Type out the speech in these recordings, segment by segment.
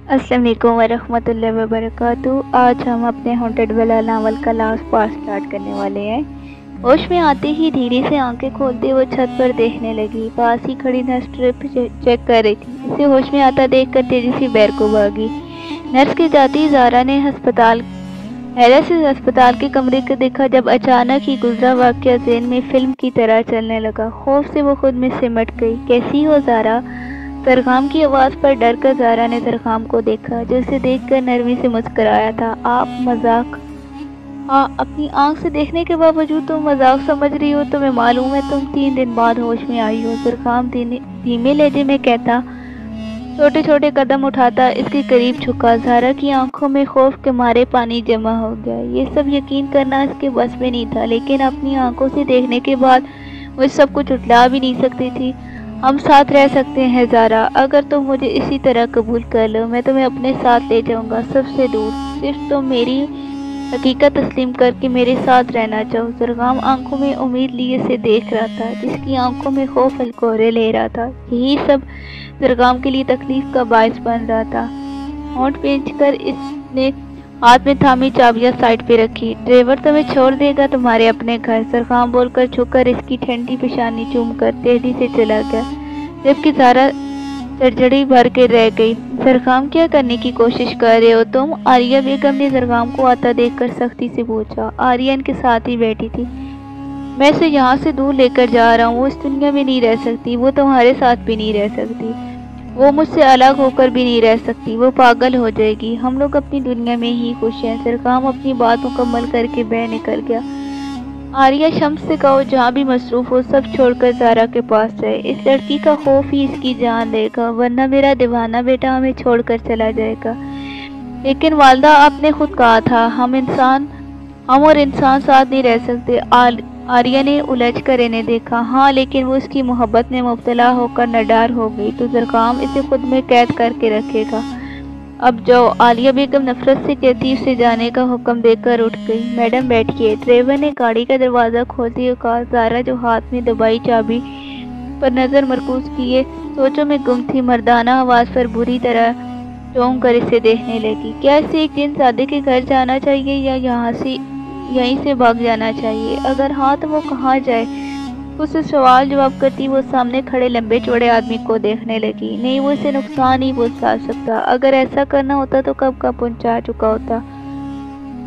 السلام علیکم ورحمۃ اللہ وبرکاتہ۔ آج ہم اپنے ہانٹڈ ویلا ناول کا لاسٹ پارٹ سٹارٹ کرنے والے ہیں۔ ہوش میں آتے ہی دھیرے سے آنکھیں کھولتے وہ چھت پر دیکھنے لگی۔ پاس ہی کھڑی نرس ٹرپ چیک کر رہی تھی۔ اسے ہوش میں آتا دیکھ کر تیزی سے بیر کو بھاگی۔ نرس کے جاتی زارا نے حیرت سے ہسپتال کے کمرے کو دیکھا جب اچانک ہی گزرا واقعہ ذہن میں فلم کی طرح چلنے لگا۔ خوف سے وہ خود میں سمٹ گئی۔ کیسی ہو زارا؟ درخام کی آواز پر ڈر کر زارا نے درخام کو دیکھا جو اسے دیکھ کر نرمی سے مسکرایا تھا۔ آپ مذاق؟ ہاں، اپنی آنکھ سے دیکھنے کے باوجود تم مذاق سمجھ رہی ہو؟ تمہیں معلوم ہے تم 3 دن بعد ہوش میں آئی ہو؟ درخام دھیمے لہجے میں کہتا چھوٹے چھوٹے قدم اٹھاتا اس کے قریب جھکا۔ زارا کی آنکھوں میں خوف کے مارے پانی جمع ہو گیا۔ یہ سب یقین کرنا اس کے بس میں نہیں تھا، لیکن اپنی آنکھوں سے دیکھنے کے بعد وہ اس سب کو جھٹلا بھی نہیں سکتی تھی۔ ہم ساتھ رہ سکتے ہیں زارا، اگر تم مجھے اسی طرح قبول کر لو۔ میں تمہیں اپنے ساتھ لے جاؤں گا، سب سے دور۔ صرف تم میری حقیقت تسلیم کر کے میرے ساتھ رہنا چاہو۔ درخام آنکھوں میں امید لیے اسے دیکھ رہا تھا جس کی آنکھوں میں خوف الکورے لے رہا تھا۔ یہی سب درخام کے لیے تکلیف کا باعث بن رہا تھا۔ ہونٹ بھینچ کر اس نے ہاتھ میں تھامی چابیاں سائڈ پہ رکھی۔ ڈرائیور تمہیں چھوڑ دے گا تمہارے اپنے گھر، درخام بول کر جھک کر اس کی ٹھنڈی پیشانی چوم کر تیزی سے چلا گیا، جبکہ زارا جڑجڑی بھر کے رہ گئی۔ درخام کیا کرنے کی کوشش کر رہے ہو تم؟ آریہ بیگم نے درخام کو آتا دیکھ کر سختی سے پوچھا۔ آریہ ان کے ساتھ ہی بیٹھی تھی۔ میں اسے یہاں سے دور لے کر جا رہا ہوں، وہ اس دنیا میں نہیں رہ سکتی، وہ تمہارے ساتھ بھی نہیں رہ سکتی، وہ مجھ سے الگ ہو کر بھی نہیں رہ سکتی، وہ پاگل ہو جائے گی۔ ہم لوگ اپنی دنیا میں ہی خوش ہیں۔ درخام اپنی بات مکمل کر کے بے نکل گیا۔ آریہ شمس سے کہو جہاں بھی مصروف ہو سب چھوڑ کر زارا کے پاس جائے۔ اس لڑکی کا خوف ہی اس کی جان لے گا، ورنہ میرا دیوانہ بیٹا ہمیں چھوڑ کر چلا جائے گا۔ لیکن والدہ، آپ نے خود کہا تھا ہم اور انسان ساتھ نہیں رہ سکتے۔ آریہ نے الجھ کر انہیں دیکھا۔ ہاں، لیکن وہ اس کی محبت میں مبتلا ہو کر نڈار ہو گئی تو درخام اسے خود میں قید کر کے رکھے گا۔ اب جاؤ، عالیہ بیگم نفرت سے کہتی اسے جانے کا حکم دے کر اٹھ گئی۔ میڈم بیٹھیے، ڈرائیور نے گاڑی کا دروازہ کھولتے ہوئے کہا۔ زارا جو ہاتھ میں دبائی چابی پر نظر مرکوز کیے سوچوں میں گم تھی، مردانہ آواز پر بری طرح چونک کر اسے دیکھنے لگی۔ کیا اسے ایک جن زادے کے گھر جانا چاہیے یا یہیں سے بھاگ جانا چاہیے؟ اگر ہاں تو وہ کہاں جائے؟ اس سے سوال جواب کرتی وہ سامنے کھڑے لمبے چوڑے آدمی کو دیکھنے لگی۔ نہیں، وہ اسے نقصان ہی پہنچا سکتا، اگر ایسا کرنا ہوتا تو کب کا پہنچا چکا ہوتا۔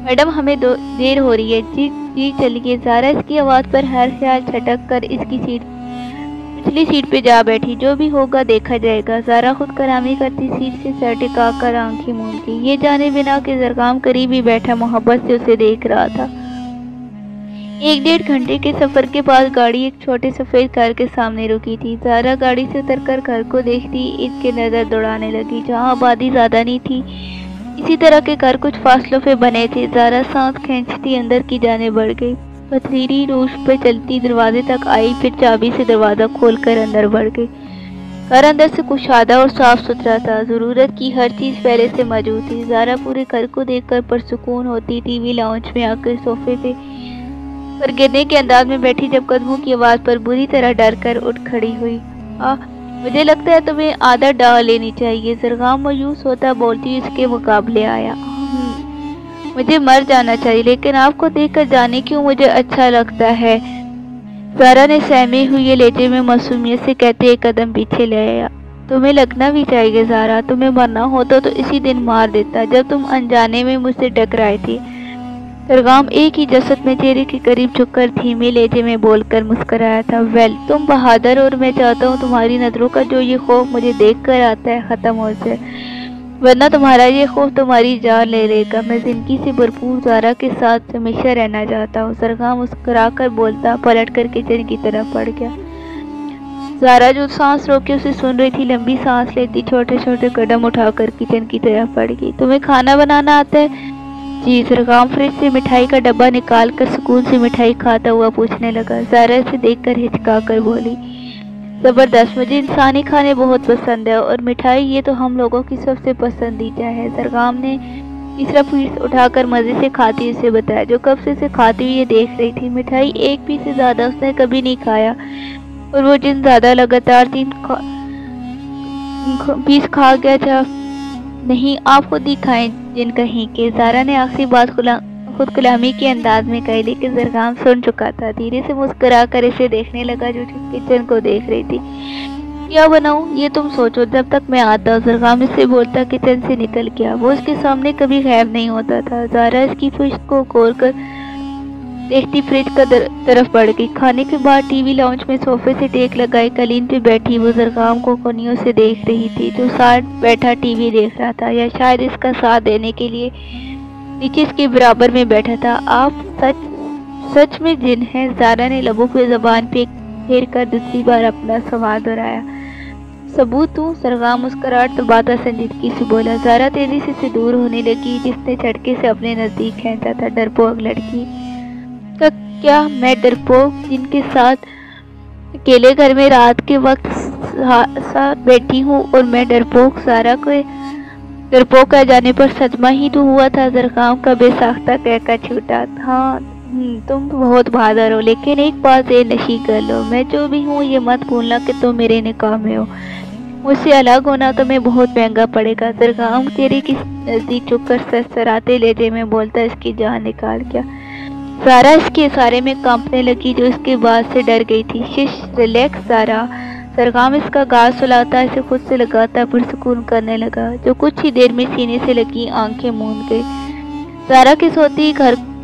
میڈم، ہمیں دیر ہو رہی ہے۔ جی چلیے۔ زارا اس کی آواز پر ہر خیال چھٹک کر اس کی پچھلی سیٹ پہ جا بیٹھی۔ جو بھی ہوگا دیکھا جائے گا۔ زارا خود کرامی کرتی سیٹ سے سر ٹکا کر آنکھیں موندی، یہ جانے بنا کہ درخام قریب ہی بیٹھا محبت سے اسے دیکھ رہا تھا۔ 1-1.5 گھنٹے کے سفر کے بعد گاڑی ایک چھوٹے سفید گھر کے سامنے رکی تھی۔ زارا گاڑی سے اتر کر گھر کو دیکھتی اس کے نظر دوڑانے لگی۔ جہاں آبادی زیادہ نہیں تھی اسی طرح کے گھر کچھ فاصلوں پہ بنے تھے۔ زارا سانس کھینچتی اندر کی جانب بڑھ گئی، پتھریلی روش پہ چلتی دروازے تک آئی، پھر چابی سے دروازہ کھول کر اندر بڑھ گئی۔ گھر اندر سے کشادہ اور صاف ستھرا تھا، ضرورت کی ہر چیز پہلے سے موجود تھی۔ زارا پورے گھر کو دیکھ کر پرسکون ہوتی ٹی وی لاؤنج میں آ کر صوفے پہ پر گرنے کے انداز میں بیٹھی جب قدموں کی آواز پر بری طرح ڈر کر اٹھ کھڑی ہوئی۔ مجھے لگتا ہے تمہیں عادت ڈال لینی چاہیے۔ درخام مایوس ہوتا بولتی اس کے مقابلے آیا۔ مجھے مر جانا چاہیے، لیکن آپ کو دیکھ کر جانے کیوں مجھے اچھا لگتا ہے۔ زارا نے سہمے ہوئے لہجے میں معصومیت سے کہتے ایک قدم پیچھے لے آیا۔ تمہیں لگنا بھی چاہیے زارا، تمہیں مرنا ہوتا تو اسی دن مار دیتا جب تم انجانے میں مجھ سے ٹکرائی تھی۔ درخام ایک ہی جسد میں چہرے کے قریب جھک کر دھیمے لہجے میں بول کر مسکرایا تھا۔ ویل، تم بہادر اور میں چاہتا ہوں تمہاری نظروں کا جو یہ خوف مجھے دیکھ کر آتا ہے ختم ہو جائے، ورنہ تمہارا یہ خوف تمہاری جان لے لے گا۔ میں زندگی سے بھرپور زارا کے ساتھ ہمیشہ رہنا چاہتا ہوں۔ درخام مسکرا کر بولتا پلٹ کر کچن کی طرف بڑھ گیا۔ زارا جو سانس روک کے اسے سن رہی تھی لمبی سانس لیتی چھوٹے چھوٹے قدم اٹھا کر کچن کی طرف بڑھ گئی۔ تمہیں کھانا بنانا آتا ہے؟ جی۔ درخام فریج سے مٹھائی کا ڈبہ نکال کر سکون سے مٹھائی کھاتا ہوا پوچھنے لگا۔ زارا اسے دیکھ کر ہچکا کر بولی، زبردست، مجھے انسانی کھانے بہت پسند ہے، اور مٹھائی یہ تو ہم لوگوں کی سب سے پسندیدہ ہے۔ درخام نے تیسرا پیس اٹھا کر مزے سے کھاتی اسے بتایا، جو کب سے اسے کھاتی ہوئی یہ دیکھ رہی تھی۔ مٹھائی ایک پیس سے زیادہ اس نے کبھی نہیں کھایا، اور وہ جن زیادہ لگاتار 3 پیس کھا گیا تھا نہیں آپ خود دکھائیں جن کہیں کے، زارا نے آخری بات خود کلامی کے انداز میں کہی، لیکن زرگام سن چکا تھا۔ دھیرے سے مسکرا کر اسے دیکھنے لگا جو کچن کو دیکھ رہی تھی۔ کیا بناؤں یہ تم سوچو جب تک میں آتا۔ زرگام اس سے بولتا کچن سے نکل گیا۔ وہ اس کے سامنے کبھی غائب نہیں ہوتا تھا۔ زارا اس کی پشت کو کھول کر دیکھتی فریج کا طرف بڑھ گئی۔ کھانے کے بعد ٹی وی لاؤنج میں صوفے سے ٹیک لگائے قالین پہ بیٹھی وہ زرگام کو کونیوں سے دیکھ رہی تھی، جو ساتھ بیٹھا ٹی وی دیکھ رہا تھا، یا شاید اس کا ساتھ دینے کے لیے نیچے اس کے برابر میں بیٹھا تھا۔ آپ سچ میں جن ہیں؟ زارا نے لبوں پہ زبان پہ پھیر کر دوسری بار اپنا سوال دہرایا۔ ثبوت دوں؟ زرگام مسکراہٹ دباتا سنجیدگی سے بولا۔ زارا تیزی سے دور ہونے لگی جس نے جھٹکے سے اپنے نزدیک کھینچا تھا۔ ڈرپوک لڑکی کا کیا؟ میں ڈرپوک جن کے ساتھ اکیلے گھر میں رات کے وقت ساتھ بیٹھی ہوں، اور میں ڈرپوک؟ زارا کو ڈرپوک آ جانے پر صدمہ ہی تو ہوا تھا۔ زرگام کا بے ساختہ کہکا چھوٹا۔ ہاں تم بہت بہادر ہو، لیکن ایک بات ذہن نشین کر لو، میں جو بھی ہوں یہ مت بھولنا کہ تم میرے نکاح میں ہو۔ مجھ سے الگ ہونا تمہیں بہت مہنگا پڑے گا۔ زرگام تیرے کس نزدیک چپ کر سرسراتے لہجے میں بولتا اس کی جان نکال گیا۔ زارا اس کے اشارے میں کانپنے لگی جو اس کے بات سے ڈر گئی تھی۔ شش ریلیکس زارا۔ زرگام اس کا گال سلاتا اسے خود سے لگاتا پرسکون کرنے لگا، جو کچھ ہی دیر میں سینے سے لگی آنکھیں موند گئی۔ زارا کے سوتے ہی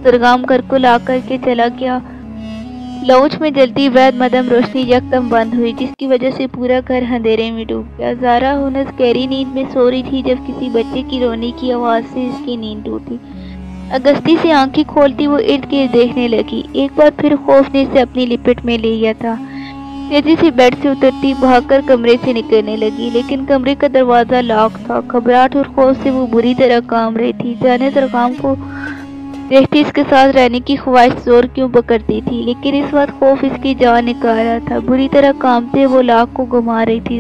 زرگام گھر کو لا کر کے چلا گیا۔ لاؤنج میں جلتی وید مدھم روشنی یکدم بند ہوئی، جس کی وجہ سے پورا گھر اندھیرے میں ڈوب گیا۔ زارا ہنس گہری نیند میں سو رہی تھی جب کسی بچے کی رونے کی آواز سے اس کی نیند ٹوٹی۔ اگستی سے آنکھیں کھولتی وہ ارد گرد دیکھنے لگی۔ ایک بار پھر خوف نے اسے اپنی لپٹ میں لے لیا تھا۔ تیزی سے بیڈ سے اترتی بھاگ کر کمرے سے نکلنے لگی، لیکن کمرے کا دروازہ لاک تھا۔ گھبراہٹ اور خوف سے وہ بری طرح کانپ رہی تھی۔ جانے زرگام کو دیکھتی اس کے ساتھ رہنے کی خواہش زور کیوں پکڑتی تھی، لیکن اس وقت خوف اس کی جان نکال رہا تھا۔ بری طرح کانپتے وہ لاک کو گھما رہی تھی۔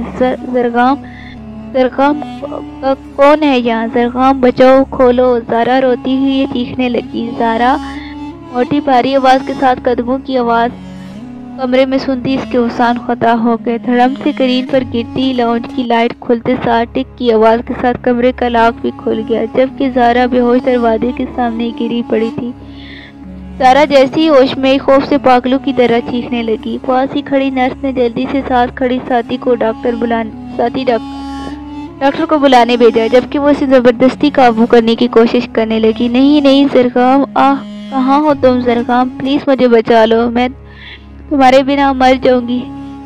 زرگام کون ہے یہاں؟ زرگام بچاؤ، کھولو! زارا روتی ہوئی یہ چیخنے لگی۔ زارا موٹی بھاری آواز کے ساتھ قدموں کی آواز کمرے میں سنتی اس کے ہوشان خطا ہو گئے۔ دھڑم سے کرین پر گرتی لاؤنج کی لائٹ کھلتے ساتھ ٹک کی آواز کے ساتھ کمرے کا لاک بھی کھل گیا، جبکہ زارا بے ہوش دروازے کے سامنے گری پڑی تھی۔ زارا جیسی ہی ہوش میں خوف سے پاگلوں کی طرح چیخنے لگی۔ پاس ہی کھڑی نرس نے جلدی سے ساتھ کھڑی ساتھی ڈاکٹر کو بلانے بھیجا، جبکہ وہ اسے زبردستی قابو کرنے کی کوشش کرنے لگی۔ نہیں زرگام، کہاں ہو تم؟ زرگام پلیز مجھے بچا لو، میں تمہارے بنا مر جاؤں گی،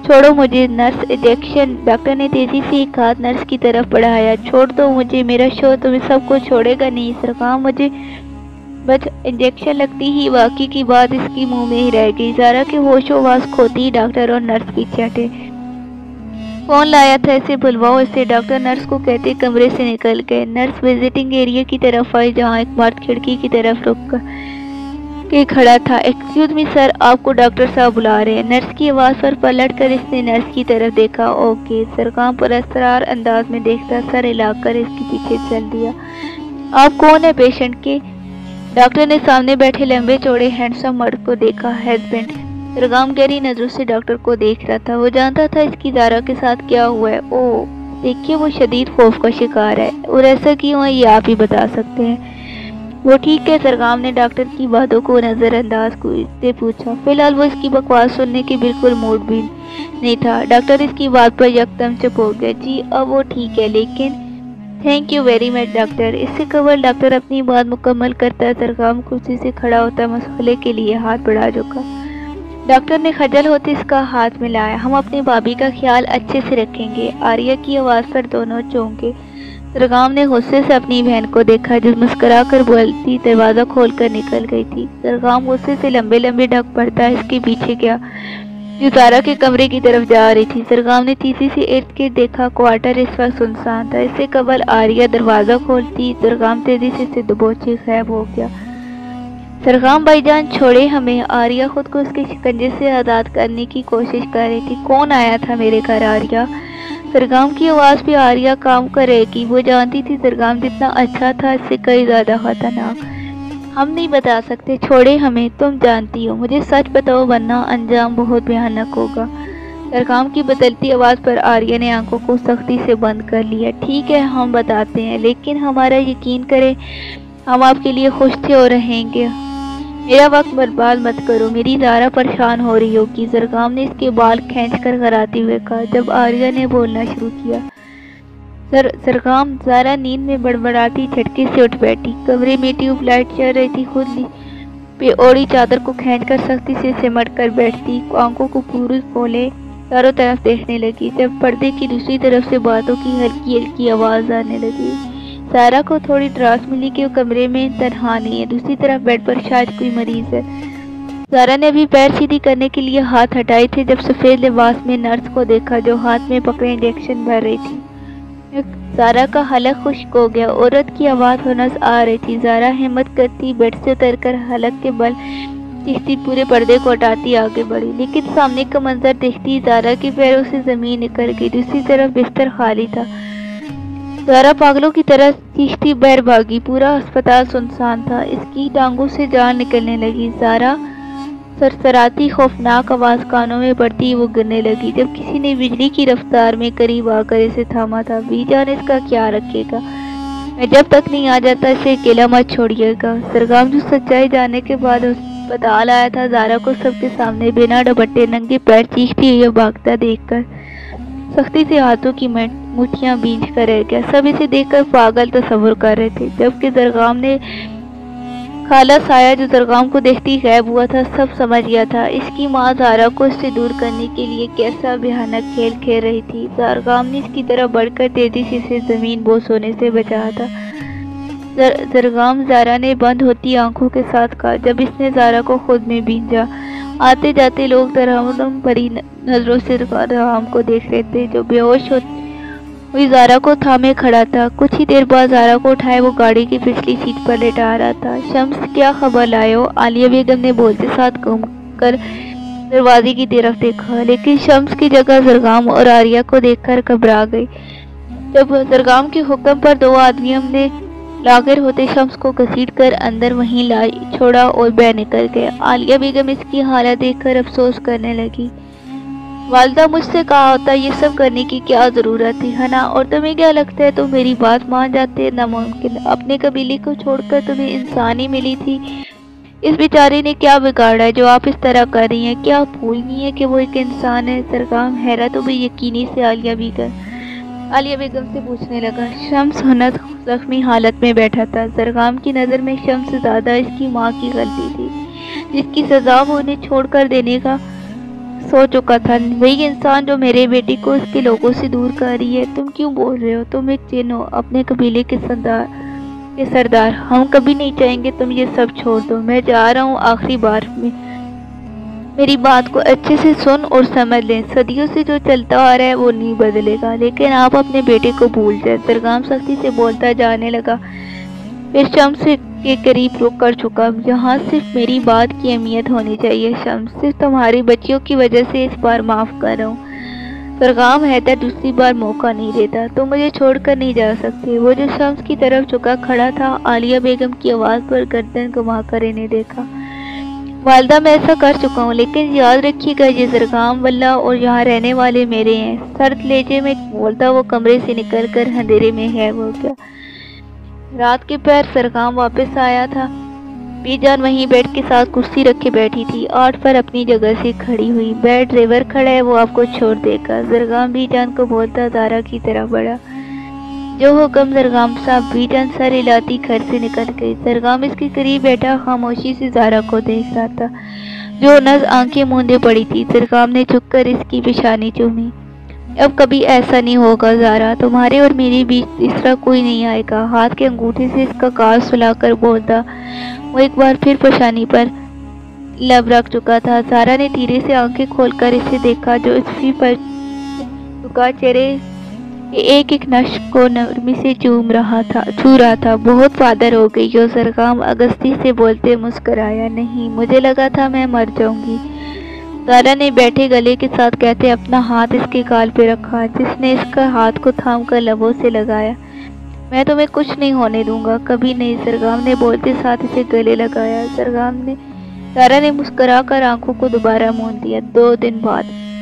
چھوڑو مجھے۔ Nurse injection! ڈاکٹر نے تیزی سے ایک ہاتھ نرس کی طرف بڑھایا۔ چھوڑ دو مجھے، میرا شوہر تمہیں سب کو چھوڑے گا نہیں۔ زرگام مجھے بس انجیکشن لگتی ہی باقی کی بات اس کی منہ میں ہی رہ گئی۔ زارا کے ہوش و آواز کھوتی ہی ڈاکٹر اور نرس پیچھے ہٹے۔ کون لایا تھا اسے؟ بلواؤ اسے! ڈاکٹر نرس کو کہتے کمرے سے نکل گئے۔ نرس وزٹنگ ایریا کی طرف آئی جہاں ایک مرد کھڑکی کی طرف رک کے کھڑا تھا۔ ایکسکیوز می سر، آپ کو ڈاکٹر صاحب بلا رہے ہیں۔ نرس کی آواز پر پلٹ کر اس نے نرس کی طرف دیکھا۔ اوکے۔ زرگام پر اسرار انداز میں دیکھتا سر ہلا کر اس کے پیچھے چل دیا۔ آپ کون ہیں؟ پیشنٹ کے؟ ڈاکٹر نے سامنے بیٹھے لمبے چوڑے ہینڈسم مرد کو دیکھا۔ ہسبینڈ؟ زرگام گہری نظروں سے ڈاکٹر کو دیکھ رہا تھا۔ وہ جانتا تھا اس کی زارا کے ساتھ کیا ہوا ہے۔ اوہ دیکھیے، وہ شدید خوف کا شکار ہے، اور ایسا کیوں ہے یہ آپ ہی بتا سکتے ہیں۔ وہ ٹھیک ہے؟ زرگام نے ڈاکٹر کی باتوں کو نظر انداز سے پوچھا۔ فی الحال وہ اس کی بکواس سننے کے بالکل موڈ بھی نہیں تھا۔ ڈاکٹر اس کی بات پر یکدم چپ ہو گیا۔ جی اب وہ ٹھیک ہے، لیکن thank you very much doctor. اس سے قبل ڈاکٹر اپنی بات مکمل کرتا زرگام کرسی سے کھڑا ہوتا مسئلے کے لیے ہاتھ بڑھا چکا۔ ڈاکٹر نے خجل ہوتے اس کا ہاتھ ملایا۔ ہم اپنی بھابھی کا خیال اچھے سے رکھیں گے۔ آریہ کی آواز پر دونوں چونکے۔ زرگام نے غصے سے اپنی بہن کو دیکھا جو مسکرا کر بولتی دروازہ کھول کر نکل گئی تھی۔ زرگام غصے سے لمبے ڈگ پڑتا اس کے پیچھے گیا جو زارا کے کمرے کی طرف جا رہی تھی۔ زرگام نے تیزی سے ارد گرد دیکھا۔ کوارٹر اس وقت سنسان تھا۔ اس سے قبل آریہ دروازہ کھولتی زرگام تیزی سے دبوچے غائب ہو گیا۔ زرگام بھائی جان چھوڑے ہمیں۔ آریہ خود کو اس کے شکنجے سے آزاد کرنے کی کوشش کر رہی تھی۔ کون آیا تھا میرے گھر؟ آریہ؟ زرگام کی آواز پہ آریہ کام کر رہے گی۔ وہ جانتی تھی زرگام جتنا اچھا تھا اس سے کئی زیادہ خطرناک۔ ہم نہیں بتا سکتے، چھوڑے ہمیں، تم جانتی ہو۔ مجھے سچ بتاؤ ورنہ انجام بہت بھیانک ہوگا۔ سرگام کی بدلتی آواز پر آریہ نے آنکھوں کو سختی سے بند کر لیا۔ ٹھیک ہے، ہم بتاتے ہیں، لیکن ہمارا یقین کریں، ہم آپ کے لیے خوش تھے اور رہیں گے۔ میرا وقت برباد مت کرو، میری زارا پریشان ہو رہی ہوگی، سرگام نے اس کے بال کھینچ کر کراتے ہوئے کہا۔ جب آریہ نے بولنا شروع کیا، سرگام زارا نیند میں بڑبڑاتی جھٹکے سے اٹھ بیٹھی۔ کمرے میں ٹیوب لائٹ چل رہی تھی، خود پہ اوڑی چادر کو کھینچ کر سختی سے سمٹ کر بیٹھتی، آنکھوں کو پوری کھولے چاروں طرف دیکھنے لگی۔ جب پردے کی دوسری طرف سے باتوں کی ہلکی ہلکی آواز آنے لگی، زارا کو تھوڑی ڈراس ملی کہ وہ کمرے میں تنہا نہیں ہے، دوسری طرف بیڈ پر شاید کوئی مریض ہے۔ زارا نے ابھی پیر سیدھی کرنے کے لیے ہاتھ ہٹائے تھے جب سفید لباس میں نرس کو دیکھا جو ہاتھ میں پکڑے انجیکشن بھر رہی تھی۔ زارا کا حلق خشک ہو گیا، عورت کی آواز ہنس آ رہی تھی۔ زارا ہمت کرتی بیڈ سے اتر کر حلق کے بل کھینچتی پورے پردے کو ہٹاتی آگے بڑھی، لیکن سامنے کا منظر دیکھتی زارا کے پیروں سے زمین نکل گئی، دوسری طرف بستر خالی تھا۔ زارا پاگلوں کی طرح چیختی باہر بھاگی، پورا ہسپتال سنسان تھا، اس کی ٹانگوں سے جان نکلنے لگی۔ زارا سرسراتی خوفناک آواز کانوں میں پڑتی وہ گرنے لگی جب کسی نے بجلی کی رفتار میں قریب آ کر اسے تھاما تھا۔ بی جان اس کا کیا رکھے گا، میں جب تک نہیں آ جاتا اسے اکیلا مت چھوڑیے گا۔ سرگام جو سچائی جاننے کے بعد اسپتال آیا تھا، زارا کو سب کے سامنے بنا دوپٹے ننگے پیر چیختی ہوئی بھاگتا دیکھ کر سختی سے ہاتھوں کی مٹھیاں بھینچ کر رہ گیا۔ سب اسے دیکھ کر پاگل تصور کر رہے تھے، جبکہ سرگام نے خالہ سایہ جو سرگام کو دیکھتی غائب ہوا تھا سب سمجھ گیا تھا۔ اس کی ماں زارا کو اس سے دور کرنے کے لیے کیسا بھیانک کھیل کھیل رہی تھی۔ سرگام نے اس کی طرف بڑھ کر تیزی سے اسے زمین بوس ہونے سے بچایا تھا۔ سرگام زارا نے بند ہوتی آنکھوں کے ساتھ کہا جب اس نے زارا کو خود میں بھیجا۔ آتے جاتے لوگ ترہم بھری نظروں سے سرگام کو دیکھ رہے تھے جو بے ہوش ہوئی زارا کو تھامے کھڑا تھا۔ کچھ ہی دیر بعد زارا کو اٹھائے وہ گاڑی کی پچھلی سیٹ پر لٹا رہا تھا۔ شمس کیا خبر لائے ہو؟ عالیہ بیگم نے بولتے ساتھ گھوم کر دروازے کی طرف دیکھا، لیکن شمس کی جگہ سرگام اور آریہ کو دیکھ کر گھبرا گئی۔ جب سرگام کے حکم پر دو آدمیوں نے لاغر ہوتے شمس کو گھسیٹ کر اندر وہیں لا چھوڑا اور باہر نکل گئے۔ عالیہ بیگم اس کی حالت دیکھ کر افسوس کرنے لگی۔ والدہ مجھ سے کہا ہوتا یہ سب کرنے کی کیا ضرورت تھی، ہے نا؟ اور تمہیں کیا لگتا ہے تم میری بات مان جاتے؟ ناممکن، اپنے قبیلے کو چھوڑ کر تمہیں انسانی ملی تھی، اس بیچارے نے کیا بگاڑا ہے جو آپ اس طرح کر رہی ہیں؟ کیا بھول گئی ہیں کہ وہ ایک انسان ہے؟ سرگام حیرت و بے یقینی سے عالیہ بیگم سے پوچھنے لگا۔ شمس ہنس زخمی حالت میں بیٹھا تھا۔ سرگام کی نظر میں شمس سے زیادہ اس کی ماں کی غلطی تھی جس کی سزا وہ انہیں چھوڑ کر دینے کا سو چکا تھا، وہی انسان جو میرے بیٹی کو اس کے لوگوں سے دور کر رہی ہے۔ تم کیوں بول رہے ہو؟ تم ایک جن ہو، اپنے قبیلے کے سردار، ہم کبھی نہیں چاہیں گے تم یہ سب چھوڑ دو۔ میں جا رہا ہوں، آخری بار میں میری بات کو اچھے سے سن اور سمجھ لیں، صدیوں سے جو چلتا آ رہا ہے وہ نہیں بدلے گا، لیکن آپ اپنے بیٹے کو بھول جائیں۔ سرگام سختی سے بولتا جانے لگا، پھر شمس کے قریب رک کر چکا۔ یہاں صرف میری بات کی اہمیت ہونی چاہیے شمس، صرف تمہاری بچیوں کی وجہ سے اس بار معاف کر رہا ہوں۔ سرگام حیدر دوسری بار موقع نہیں دیتا، تم مجھے چھوڑ کر نہیں جا سکتے۔ وہ جو شمس کی طرف جھکا کھڑا تھا، عالیہ بیگم کی آواز پر گردن گھما کر انہیں دیکھا۔ والدہ میں ایسا کر چکا ہوں، لیکن یاد رکھیے گا یہ سرگام واللہ اور یہاں رہنے والے میرے ہیں۔ سرد لہجے میں بولتا وہ کمرے سے نکل کر اندھیرے میں غائب ہو گیا۔ رات کے پہر سرگام واپس آیا تھا۔ بی جان وہیں بیڈ کے ساتھ کرسی رکھے بیٹھی تھی، آٹھ پر اپنی جگہ سے کھڑی ہوئی۔ بیڈ ڈرائیور کھڑا ہے، وہ آپ کو چھوڑ دے گا۔ سرگام بی جان کو بولتا زارا کی طرف بڑھا۔ جو حکم سرگام صاحب۔ بی جان سر ہلاتی گھر سے نکل گئی۔ سرگام اس کے قریب بیٹھا خاموشی سے زارا کو دیکھ رہا تھا جو نز آنکھیں موندے پڑی تھی۔ سرگام نے جھک کر اس کی پیشانی چومی۔ اب کبھی ایسا نہیں ہوگا زارا، تمہارے اور میرے بیچ اس طرح کوئی نہیں آئے گا۔ ہاتھ کے انگوٹھے سے اس کا کاج سلا کر بولتا وہ ایک بار پھر پیشانی پر لب رکھ چکا تھا۔ زارا نے دھیرے سے آنکھیں کھول کر اسے دیکھا جو اسی پر جھکا چہرے کے ایک ایک نشق کو نرمی سے چھو رہا تھا۔ بہت پادر ہو گئی ہو سرگام، اگستی سے بولتے مسکرایا۔ نہیں، مجھے لگا تھا میں مر جاؤں گی۔ زارا نے بیٹھے گلے کے ساتھ کہتے اپنا ہاتھ اس کے گال پہ رکھا، جس نے اس کا ہاتھ کو تھام کر لبوں سے لگایا۔ میں تمہیں کچھ نہیں ہونے دوں گا، کبھی نہیں۔ سرگام نے بولتے ساتھ اسے گلے لگایا۔ زارا نے مسکرا کر آنکھوں کو دوبارہ موند دیا۔ 2 دن بعد